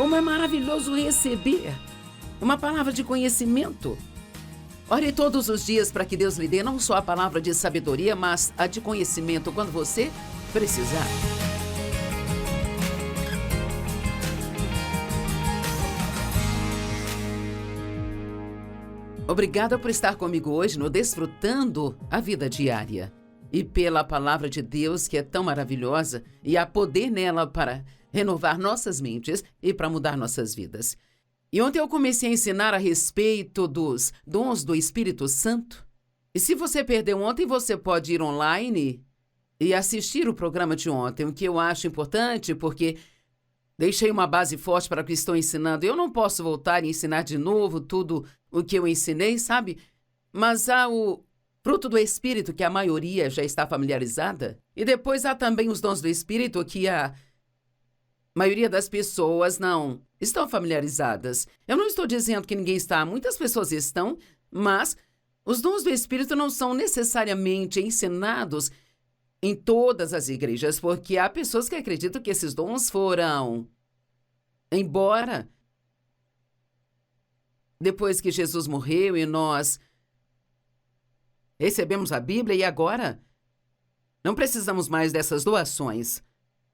Como é maravilhoso receber uma palavra de conhecimento. Ore todos os dias para que Deus lhe dê não só a palavra de sabedoria, mas a de conhecimento quando você precisar. Obrigada por estar comigo hoje no Desfrutando a Vida Diária. E pela palavra de Deus, que é tão maravilhosa, e há poder nela para renovar nossas mentes e para mudar nossas vidas. E ontem eu comecei a ensinar a respeito dos dons do Espírito Santo. E se você perdeu ontem, você pode ir online e assistir o programa de ontem, o que eu acho importante, porque deixei uma base forte para o que estou ensinando. Eu não posso voltar e ensinar de novo tudo o que eu ensinei, sabe? Mas há o fruto do Espírito, que a maioria já está familiarizada. E depois há também os dons do Espírito, que a maioria das pessoas não estão familiarizadas. Eu não estou dizendo que ninguém está, muitas pessoas estão, mas os dons do Espírito não são necessariamente ensinados em todas as igrejas, porque há pessoas que acreditam que esses dons foram embora depois que Jesus morreu e nós recebemos a Bíblia e agora não precisamos mais dessas doações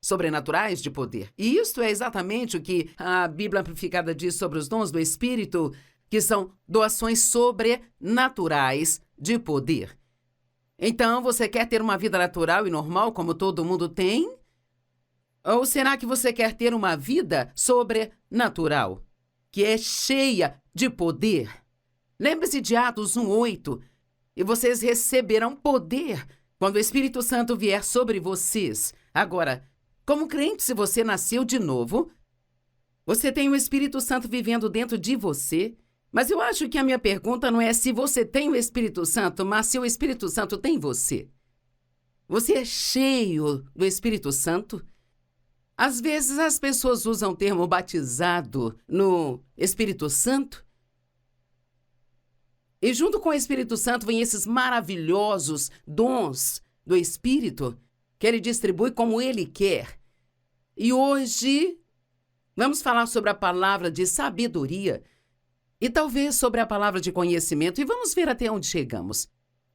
sobrenaturais de poder. E isto é exatamente o que a Bíblia Amplificada diz sobre os dons do Espírito, que são doações sobrenaturais de poder. Então, você quer ter uma vida natural e normal como todo mundo tem? Ou será que você quer ter uma vida sobrenatural, que é cheia de poder? Lembre-se de Atos 1:8. E vocês receberão poder quando o Espírito Santo vier sobre vocês. Agora, como crente, se você nasceu de novo, você tem o Espírito Santo vivendo dentro de você. Mas eu acho que a minha pergunta não é se você tem o Espírito Santo, mas se o Espírito Santo tem você. Você é cheio do Espírito Santo? Às vezes as pessoas usam o termo batizado no Espírito Santo. E junto com o Espírito Santo vem esses maravilhosos dons do Espírito que ele distribui como ele quer. E hoje vamos falar sobre a palavra de sabedoria e talvez sobre a palavra de conhecimento, e vamos ver até onde chegamos.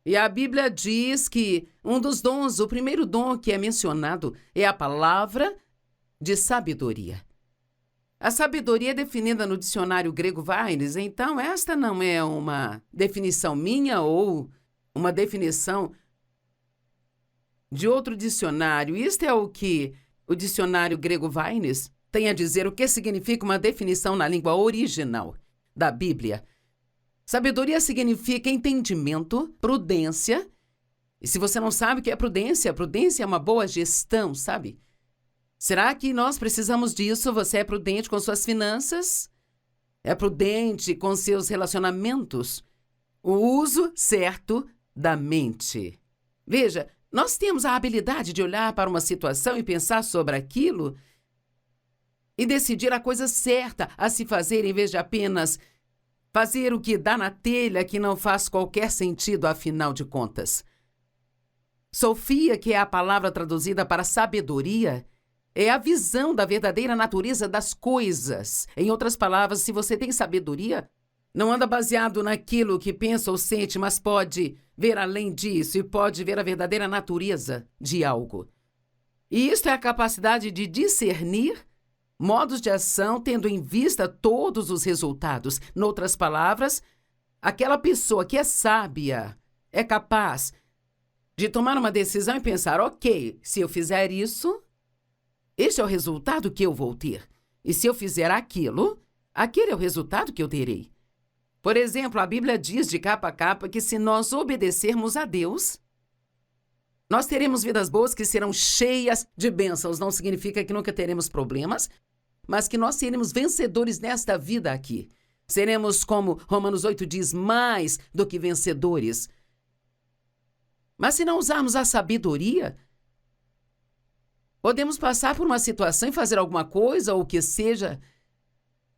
E a Bíblia diz que um dos dons, o primeiro dom que é mencionado, é a palavra de sabedoria. A sabedoria é definida no dicionário grego Vines, então esta não é uma definição minha ou uma definição de outro dicionário. Isto é o que o dicionário grego Vines tem a dizer, o que significa uma definição na língua original da Bíblia. Sabedoria significa entendimento, prudência. E se você não sabe o que é prudência, prudência é uma boa gestão, sabe? Será que nós precisamos disso? Você é prudente com suas finanças? É prudente com seus relacionamentos? O uso certo da mente. Veja, nós temos a habilidade de olhar para uma situação e pensar sobre aquilo e decidir a coisa certa a se fazer em vez de apenas fazer o que dá na telha, que não faz qualquer sentido, afinal de contas. Sofia, que é a palavra traduzida para sabedoria, é a visão da verdadeira natureza das coisas. Em outras palavras, se você tem sabedoria, não anda baseado naquilo que pensa ou sente, mas pode ver além disso e pode ver a verdadeira natureza de algo. E isto é a capacidade de discernir modos de ação tendo em vista todos os resultados. Noutras palavras, aquela pessoa que é sábia é capaz de tomar uma decisão e pensar, ok, se eu fizer isso, este é o resultado que eu vou ter. E se eu fizer aquilo, aquele é o resultado que eu terei. Por exemplo, a Bíblia diz de capa a capa que se nós obedecermos a Deus, nós teremos vidas boas que serão cheias de bênçãos. Não significa que nunca teremos problemas, mas que nós seremos vencedores nesta vida aqui. Seremos, como Romanos 8 diz, mais do que vencedores. Mas se não usarmos a sabedoria, podemos passar por uma situação e fazer alguma coisa, ou o que seja,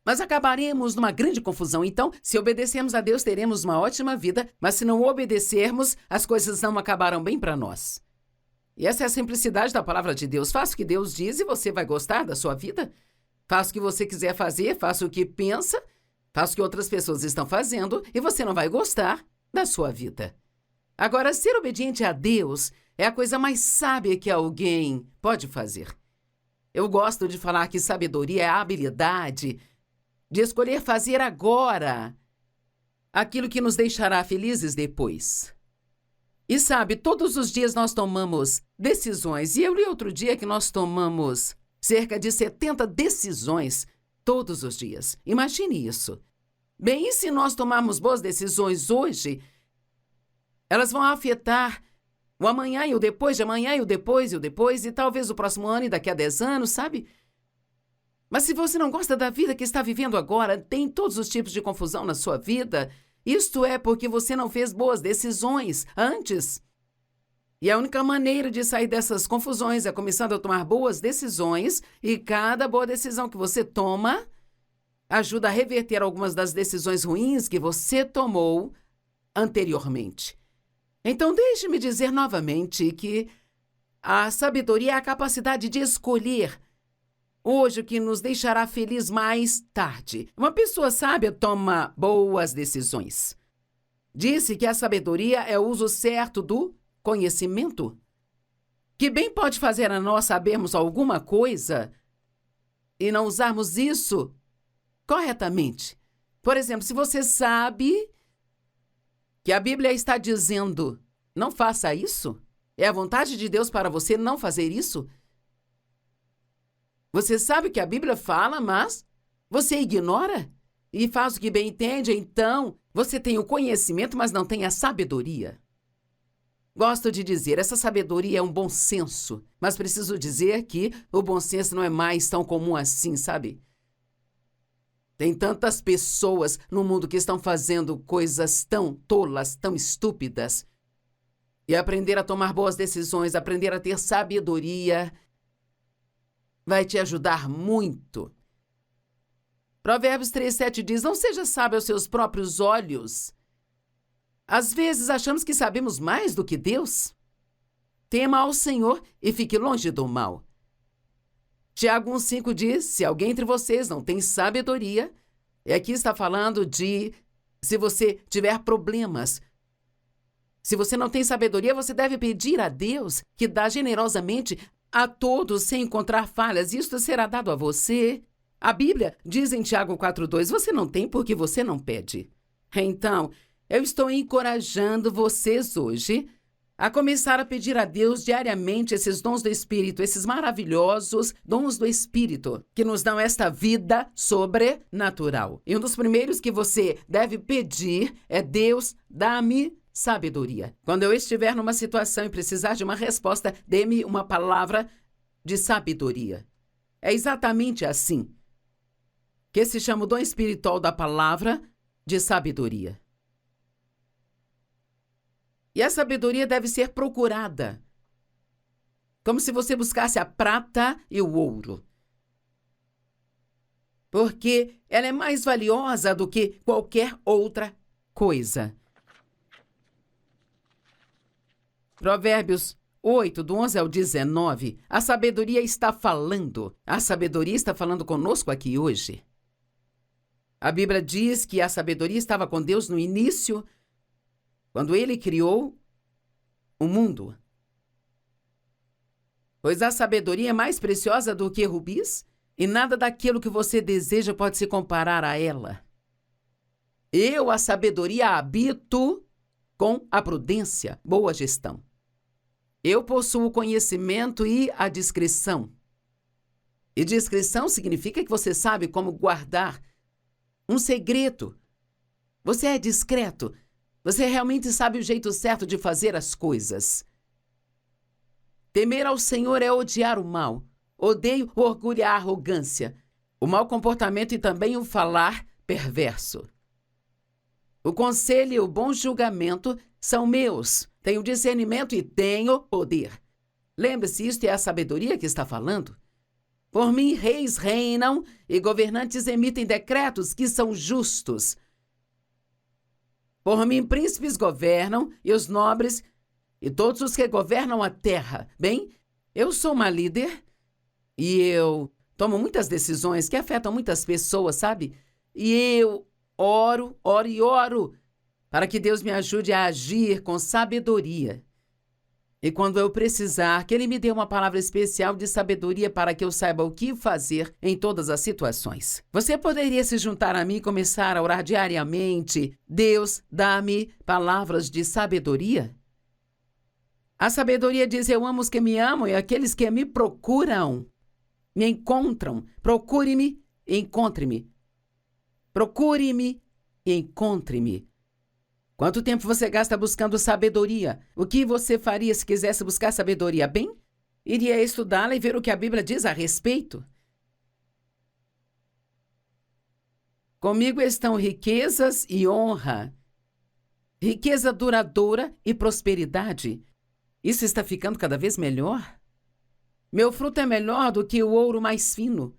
mas acabaremos numa grande confusão. Então, se obedecermos a Deus, teremos uma ótima vida, mas se não obedecermos, as coisas não acabarão bem para nós. E essa é a simplicidade da palavra de Deus. Faça o que Deus diz e você vai gostar da sua vida. Faça o que você quiser fazer, faça o que pensa, faça o que outras pessoas estão fazendo e você não vai gostar da sua vida. Agora, ser obediente a Deus é a coisa mais sábia que alguém pode fazer. Eu gosto de falar que sabedoria é a habilidade de escolher fazer agora aquilo que nos deixará felizes depois. E sabe, todos os dias nós tomamos decisões. E eu li outro dia que nós tomamos cerca de 70 decisões todos os dias. Imagine isso. Bem, e se nós tomarmos boas decisões hoje, elas vão afetar o amanhã e o depois de amanhã e o depois e o depois e talvez o próximo ano e daqui a 10 anos, sabe? Mas se você não gosta da vida que está vivendo agora, tem todos os tipos de confusão na sua vida, isto é porque você não fez boas decisões antes. E a única maneira de sair dessas confusões é começando a tomar boas decisões e cada boa decisão que você toma ajuda a reverter algumas das decisões ruins que você tomou anteriormente. Então, deixe-me dizer novamente que a sabedoria é a capacidade de escolher hoje o que nos deixará feliz mais tarde. Uma pessoa sábia toma boas decisões. Disse que a sabedoria é o uso certo do conhecimento, que bem pode fazer a nós sabermos alguma coisa e não usarmos isso corretamente. Por exemplo, se você sabe que a Bíblia está dizendo, não faça isso, é a vontade de Deus para você não fazer isso? Você sabe o que a Bíblia fala, mas você ignora e faz o que bem entende, então você tem o conhecimento, mas não tem a sabedoria. Gosto de dizer, essa sabedoria é um bom senso, mas preciso dizer que o bom senso não é mais tão comum assim, sabe? Tem tantas pessoas no mundo que estão fazendo coisas tão tolas, tão estúpidas. E aprender a tomar boas decisões, aprender a ter sabedoria, vai te ajudar muito. Provérbios 3:7 diz, não seja sábio aos seus próprios olhos. Às vezes achamos que sabemos mais do que Deus. Tema ao Senhor e fique longe do mal. Tiago 1:5 diz, se alguém entre vocês não tem sabedoria, e aqui está falando de se você tiver problemas. Se você não tem sabedoria, você deve pedir a Deus, que dá generosamente a todos sem encontrar falhas. Isto será dado a você. A Bíblia diz em Tiago 4:2, você não tem porque você não pede. Então, eu estou encorajando vocês hoje a começar a pedir a Deus diariamente esses dons do Espírito, esses maravilhosos dons do Espírito, que nos dão esta vida sobrenatural. E um dos primeiros que você deve pedir é Deus, dá-me sabedoria. Quando eu estiver numa situação e precisar de uma resposta, dê-me uma palavra de sabedoria. É exatamente assim que se chama o dom espiritual da palavra de sabedoria. E a sabedoria deve ser procurada, como se você buscasse a prata e o ouro. Porque ela é mais valiosa do que qualquer outra coisa. Provérbios 8, do 11 ao 19, a sabedoria está falando. A sabedoria está falando conosco aqui hoje. A Bíblia diz que a sabedoria estava com Deus no início, quando ele criou o mundo. Pois a sabedoria é mais preciosa do que rubis, e nada daquilo que você deseja pode se comparar a ela. Eu, a sabedoria, habito com a prudência, boa gestão. Eu possuo o conhecimento e a discrição. E discrição significa que você sabe como guardar um segredo. Você é discreto. Você realmente sabe o jeito certo de fazer as coisas. Temer ao Senhor é odiar o mal. Odeio o orgulho e a arrogância, o mau comportamento e também o falar perverso. O conselho e o bom julgamento são meus. Tenho discernimento e tenho poder. Lembre-se, isto é a sabedoria que está falando. Por mim, reis reinam e governantes emitem decretos que são justos. Por mim, príncipes governam e os nobres e todos os que governam a terra. Bem, eu sou uma líder e eu tomo muitas decisões que afetam muitas pessoas, sabe? E eu oro para que Deus me ajude a agir com sabedoria. E quando eu precisar, que Ele me dê uma palavra especial de sabedoria para que eu saiba o que fazer em todas as situações. Você poderia se juntar a mim e começar a orar diariamente? Deus, dá-me palavras de sabedoria? A sabedoria diz: eu amo os que me amam e aqueles que me procuram, me encontram. Procure-me e encontre-me. Procure-me e encontre-me. Quanto tempo você gasta buscando sabedoria? O que você faria se quisesse buscar sabedoria? Bem, iria estudá-la e ver o que a Bíblia diz a respeito. Comigo estão riquezas e honra, riqueza duradoura e prosperidade. Isso está ficando cada vez melhor. Meu fruto é melhor do que o ouro mais fino.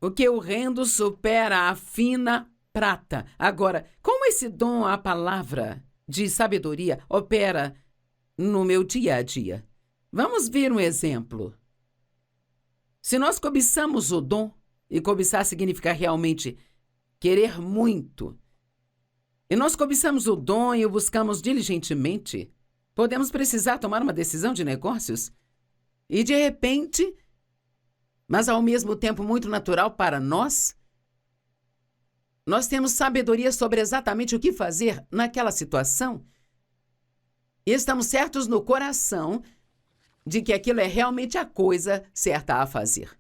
O que eu rendo supera a fina prata. Agora, como esse dom, a palavra de sabedoria, opera no meu dia a dia? Vamos ver um exemplo. Se nós cobiçamos o dom, e cobiçar significa realmente querer muito, e nós cobiçamos o dom e o buscamos diligentemente, podemos precisar tomar uma decisão de negócios e, de repente, mas ao mesmo tempo muito natural para nós temos sabedoria sobre exatamente o que fazer naquela situação e estamos certos no coração de que aquilo é realmente a coisa certa a fazer.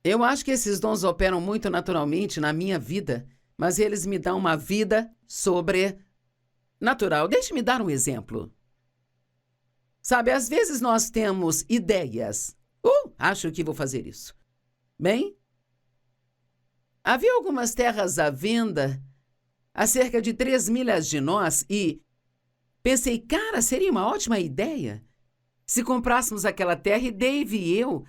Eu acho que esses dons operam muito naturalmente na minha vida, mas eles me dão uma vida sobrenatural. Deixe-me dar um exemplo. Sabe, às vezes nós temos ideias. Acho que vou fazer isso. Bem, havia algumas terras à venda a cerca de 3 milhas de nós e pensei, cara, seria uma ótima ideia se comprássemos aquela terra e Dave e eu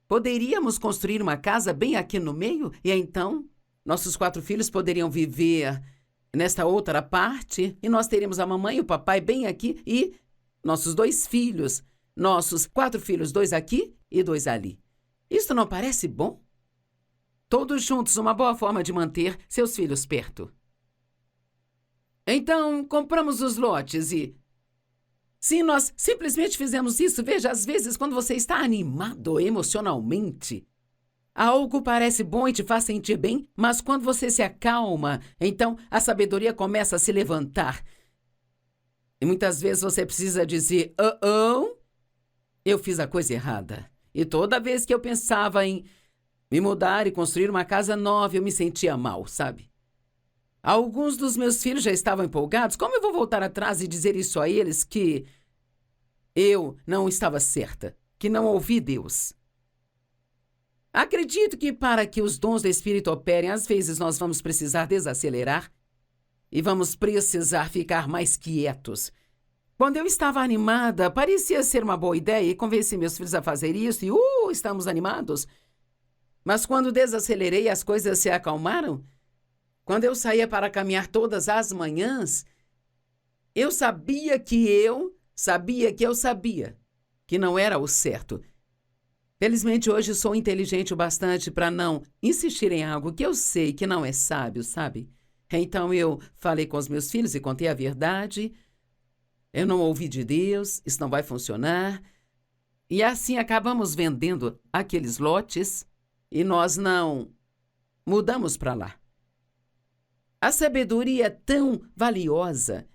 poderíamos construir uma casa bem aqui no meio e então nossos 4 filhos poderiam viver nesta outra parte e nós teríamos a mamãe e o papai bem aqui e nossos 2 filhos, nossos 4 filhos, 2 aqui e 2 ali. Isso não parece bom? Todos juntos, uma boa forma de manter seus filhos perto. Então, compramos os lotes e... Sim, nós simplesmente fizemos isso. Veja, às vezes, quando você está animado emocionalmente, algo parece bom e te faz sentir bem, mas quando você se acalma, então a sabedoria começa a se levantar. E muitas vezes você precisa dizer, eu fiz a coisa errada. E toda vez que eu pensava em me mudar e construir uma casa nova, eu me sentia mal, sabe? Alguns dos meus filhos já estavam empolgados. Como eu vou voltar atrás e dizer isso a eles que eu não estava certa, que não ouvi Deus? Acredito que para que os dons do Espírito operem, às vezes nós vamos precisar desacelerar e vamos precisar ficar mais quietos. Quando eu estava animada, parecia ser uma boa ideia e convenci meus filhos a fazer isso e, estamos animados. Mas quando desacelerei, as coisas se acalmaram. Quando eu saía para caminhar todas as manhãs, eu sabia que eu sabia que não era o certo. Felizmente, hoje sou inteligente o bastante para não insistir em algo que eu sei que não é sábio, sabe? Então eu falei com os meus filhos e contei a verdade. Eu não ouvi de Deus, isso não vai funcionar. E assim acabamos vendendo aqueles lotes e nós não mudamos para lá. A sabedoria é tão valiosa.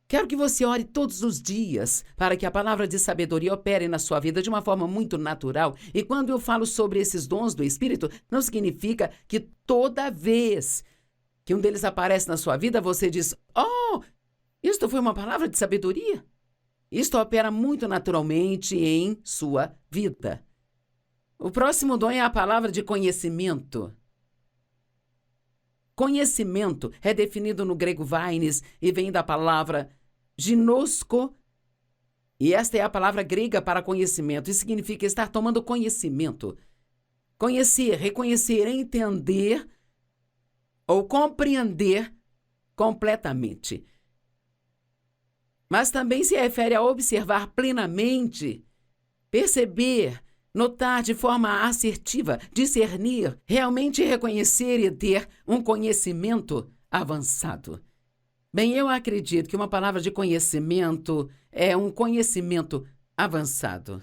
Quero que você ore todos os dias para que a palavra de sabedoria opere na sua vida de uma forma muito natural. E quando eu falo sobre esses dons do Espírito, não significa que toda vez que um deles aparece na sua vida, você diz, isto foi uma palavra de sabedoria. Isto opera muito naturalmente em sua vida. O próximo dom é a palavra de conhecimento. Conhecimento é definido no grego vaines e vem da palavra ginosko. E esta é a palavra grega para conhecimento e significa estar tomando conhecimento. Conhecer, reconhecer, entender ou compreender completamente. Mas também se refere a observar plenamente perceber, notar de forma assertiva, discernir, realmente reconhecer e ter um conhecimento avançado. Bem, eu acredito que uma palavra de conhecimento é um conhecimento avançado.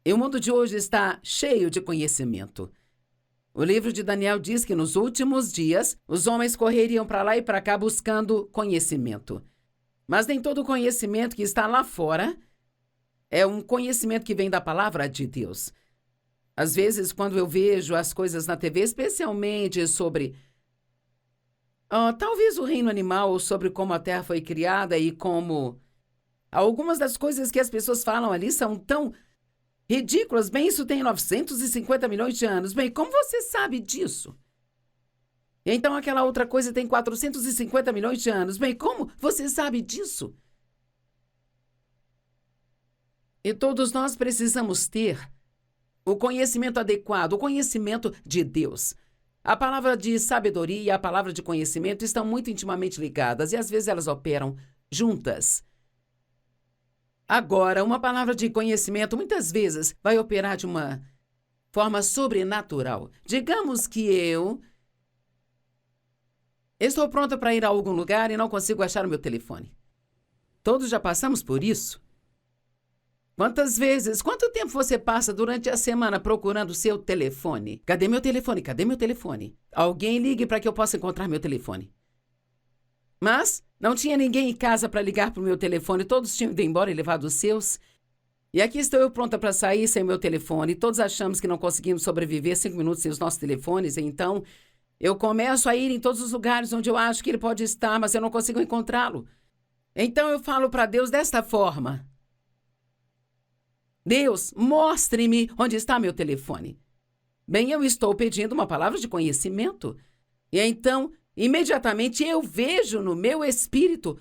E o mundo de hoje está cheio de conhecimento. O livro de Daniel diz que nos últimos dias os homens correriam para lá e para cá buscando conhecimento. Mas nem todo conhecimento que está lá fora é um conhecimento que vem da palavra de Deus. Às vezes, quando eu vejo as coisas na TV, especialmente sobre talvez o reino animal, ou sobre como a Terra foi criada e como algumas das coisas que as pessoas falam ali são tão ridículas. Bem, isso tem 950 milhões de anos. Bem, como você sabe disso? Então aquela outra coisa tem 450 milhões de anos. Bem, como você sabe disso? E todos nós precisamos ter o conhecimento adequado, o conhecimento de Deus. A palavra de sabedoria e a palavra de conhecimento estão muito intimamente ligadas e às vezes elas operam juntas. Agora, uma palavra de conhecimento muitas vezes vai operar de uma forma sobrenatural. Digamos que eu estou pronta para ir a algum lugar e não consigo achar o meu telefone. Todos já passamos por isso. Quanto tempo você passa durante a semana procurando seu telefone? Cadê meu telefone? Cadê meu telefone? Alguém ligue para que eu possa encontrar meu telefone. Mas não tinha ninguém em casa para ligar para o meu telefone, todos tinham ido embora e levado os seus. E aqui estou eu pronta para sair sem o meu telefone. Todos achamos que não conseguimos sobreviver 5 minutos sem os nossos telefones, então eu começo a ir em todos os lugares onde eu acho que ele pode estar, mas eu não consigo encontrá-lo. Então eu falo para Deus desta forma: Deus, mostre-me onde está meu telefone. Bem, eu estou pedindo uma palavra de conhecimento. E então, imediatamente eu vejo no meu espírito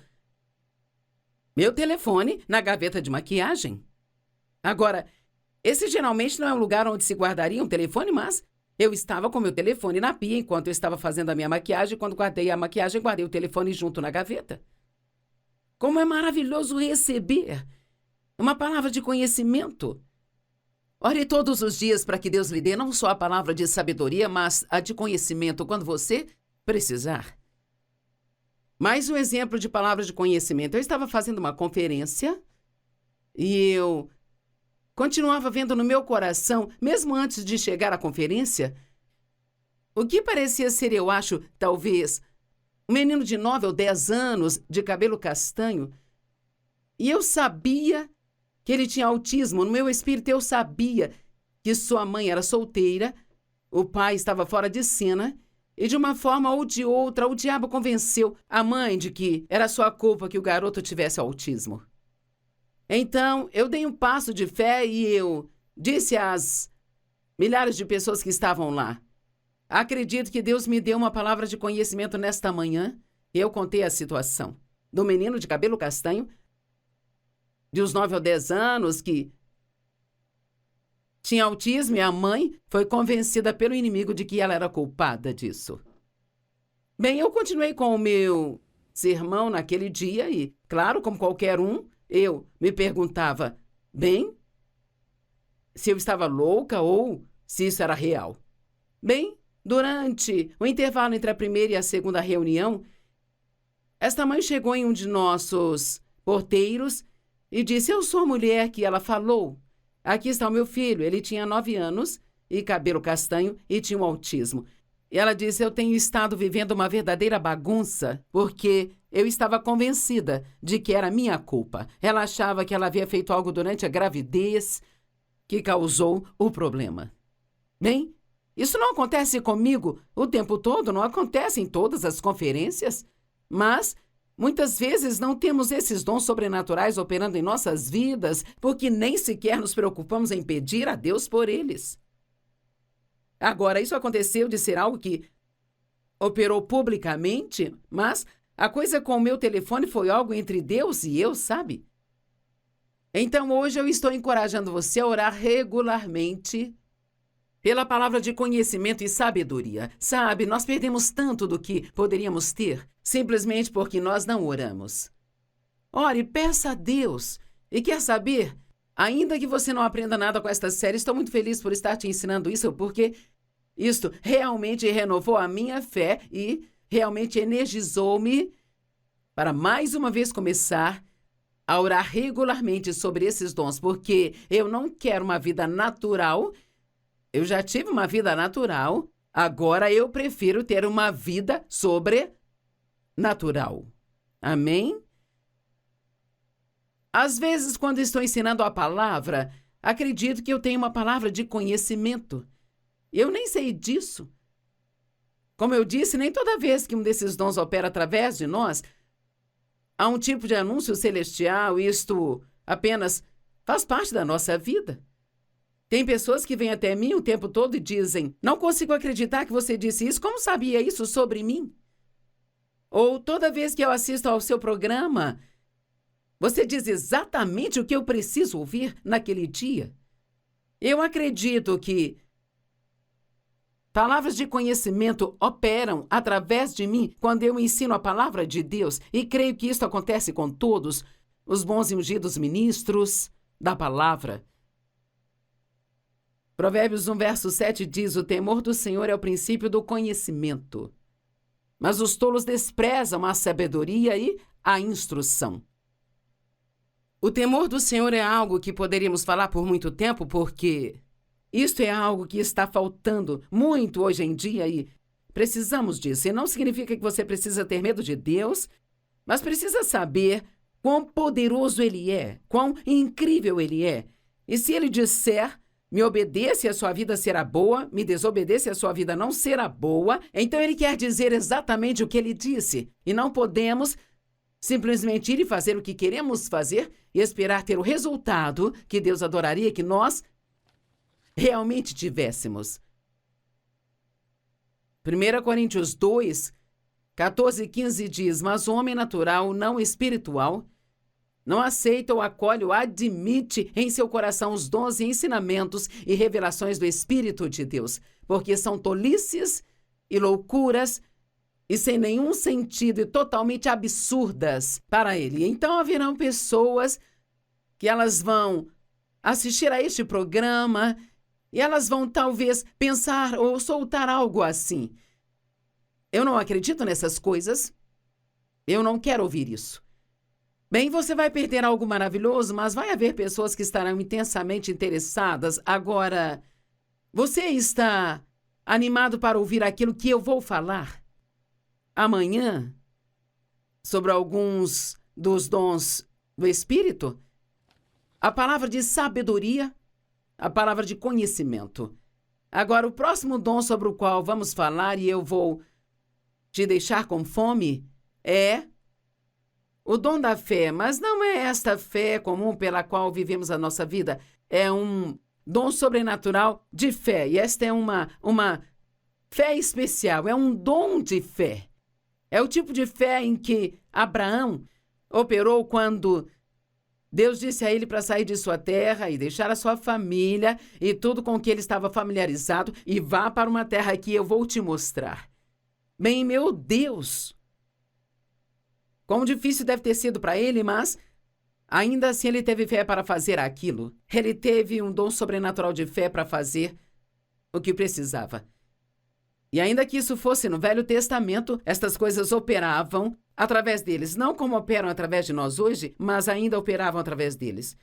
meu telefone na gaveta de maquiagem. Agora, esse geralmente não é um lugar onde se guardaria um telefone, mas eu estava com meu telefone na pia enquanto eu estava fazendo a minha maquiagem. Quando guardei a maquiagem, guardei o telefone junto na gaveta. Como é maravilhoso receber uma palavra de conhecimento. Ore todos os dias para que Deus lhe dê não só a palavra de sabedoria, mas a de conhecimento quando você precisar. Mais um exemplo de palavra de conhecimento. Eu estava fazendo uma conferência e eu continuava vendo no meu coração, mesmo antes de chegar à conferência, o que parecia ser, eu acho, talvez, um menino de 9 ou 10 anos, de cabelo castanho, e eu sabia que ele tinha autismo. No meu espírito, eu sabia que sua mãe era solteira, o pai estava fora de cena, e de uma forma ou de outra, o diabo convenceu a mãe de que era sua culpa que o garoto tivesse autismo. Então, eu dei um passo de fé e eu disse às milhares de pessoas que estavam lá: acredito que Deus me deu uma palavra de conhecimento nesta manhã. E eu contei a situação do menino de cabelo castanho, de uns 9 ou 10 anos, que tinha autismo, e a mãe foi convencida pelo inimigo de que ela era culpada disso. Bem, eu continuei com o meu sermão naquele dia e, claro, como qualquer um, eu me perguntava, bem, se eu estava louca ou se isso era real. Bem, durante o intervalo entre a primeira e a segunda reunião, esta mãe chegou em um de nossos porteiros e disse: eu sou a mulher que ela falou. Aqui está o meu filho. Ele tinha 9 anos e cabelo castanho e tinha um autismo. E ela disse: eu tenho estado vivendo uma verdadeira bagunça porque eu estava convencida de que era minha culpa. Ela achava que ela havia feito algo durante a gravidez que causou o problema. Bem, isso não acontece comigo o tempo todo, não acontece em todas as conferências, mas muitas vezes não temos esses dons sobrenaturais operando em nossas vidas porque nem sequer nos preocupamos em pedir a Deus por eles. Agora, isso aconteceu de ser algo que operou publicamente, mas a coisa com o meu telefone foi algo entre Deus e eu, sabe? Então, hoje eu estou encorajando você a orar regularmente pela palavra de conhecimento e sabedoria. Sabe, nós perdemos tanto do que poderíamos ter simplesmente porque nós não oramos. Ore, peça a Deus. E quer saber? Ainda que você não aprenda nada com esta série, estou muito feliz por estar te ensinando isso, porque isto realmente renovou a minha fé e realmente energizou-me para mais uma vez começar a orar regularmente sobre esses dons, porque eu não quero uma vida natural. Eu já tive uma vida natural, agora eu prefiro ter uma vida sobrenatural. Amém? Às vezes, quando estou ensinando a palavra, acredito que eu tenho uma palavra de conhecimento. Eu nem sei disso. Como eu disse, nem toda vez que um desses dons opera através de nós, há um tipo de anúncio celestial, isto apenas faz parte da nossa vida. Tem pessoas que vêm até mim o tempo todo e dizem: não consigo acreditar que você disse isso, como sabia isso sobre mim? Ou toda vez que eu assisto ao seu programa, você diz exatamente o que eu preciso ouvir naquele dia. Eu acredito que palavras de conhecimento operam através de mim quando eu ensino a palavra de Deus, e creio que isso acontece com todos os bons e ungidos ministros da palavra. Provérbios 1, verso 7 diz: o temor do Senhor é o princípio do conhecimento, mas os tolos desprezam a sabedoria e a instrução. O temor do Senhor é algo que poderíamos falar por muito tempo, porque isto é algo que está faltando muito hoje em dia e precisamos disso. E não significa que você precisa ter medo de Deus, mas precisa saber quão poderoso Ele é, quão incrível Ele é. E se Ele disser: me obedeça e a sua vida será boa, me desobedeça e a sua vida não será boa, então Ele quer dizer exatamente o que Ele disse. E não podemos simplesmente ir e fazer o que queremos fazer e esperar ter o resultado que Deus adoraria que nós realmente tivéssemos. 1 Coríntios 2, 14 e 15 diz: mas o homem natural, não espiritual, não aceita ou acolhe ou admite em seu coração os dons e ensinamentos e revelações do Espírito de Deus, porque são tolices e loucuras e sem nenhum sentido e totalmente absurdas para ele. Então haverão pessoas que elas vão assistir a este programa e elas vão talvez pensar ou soltar algo assim: eu não acredito nessas coisas, eu não quero ouvir isso. Bem, você vai perder algo maravilhoso, mas vai haver pessoas que estarão intensamente interessadas. Agora, você está animado para ouvir aquilo que eu vou falar amanhã sobre alguns dos dons do Espírito? A palavra de sabedoria, a palavra de conhecimento. Agora, o próximo dom sobre o qual vamos falar, e eu vou te deixar com fome, é o dom da fé. Mas não é esta fé comum pela qual vivemos a nossa vida. É um dom sobrenatural de fé. E esta é uma fé especial, é um dom de fé. É o tipo de fé em que Abraão operou quando Deus disse a ele para sair de sua terra e deixar a sua família e tudo com que ele estava familiarizado e vá para uma terra que eu vou te mostrar. Bem, meu Deus! Quão difícil deve ter sido para ele, mas ainda assim ele teve fé para fazer aquilo. Ele teve um dom sobrenatural de fé para fazer o que precisava. E ainda que isso fosse no Velho Testamento, estas coisas operavam através deles. Não como operam através de nós hoje, mas ainda operavam através deles.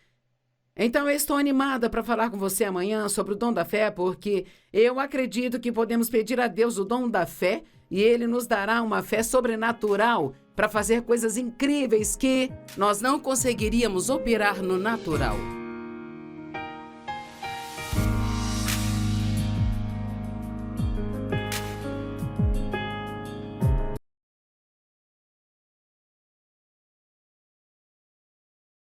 Então eu estou animada para falar com você amanhã sobre o dom da fé, porque eu acredito que podemos pedir a Deus o dom da fé e Ele nos dará uma fé sobrenatural para fazer coisas incríveis que nós não conseguiríamos operar no natural.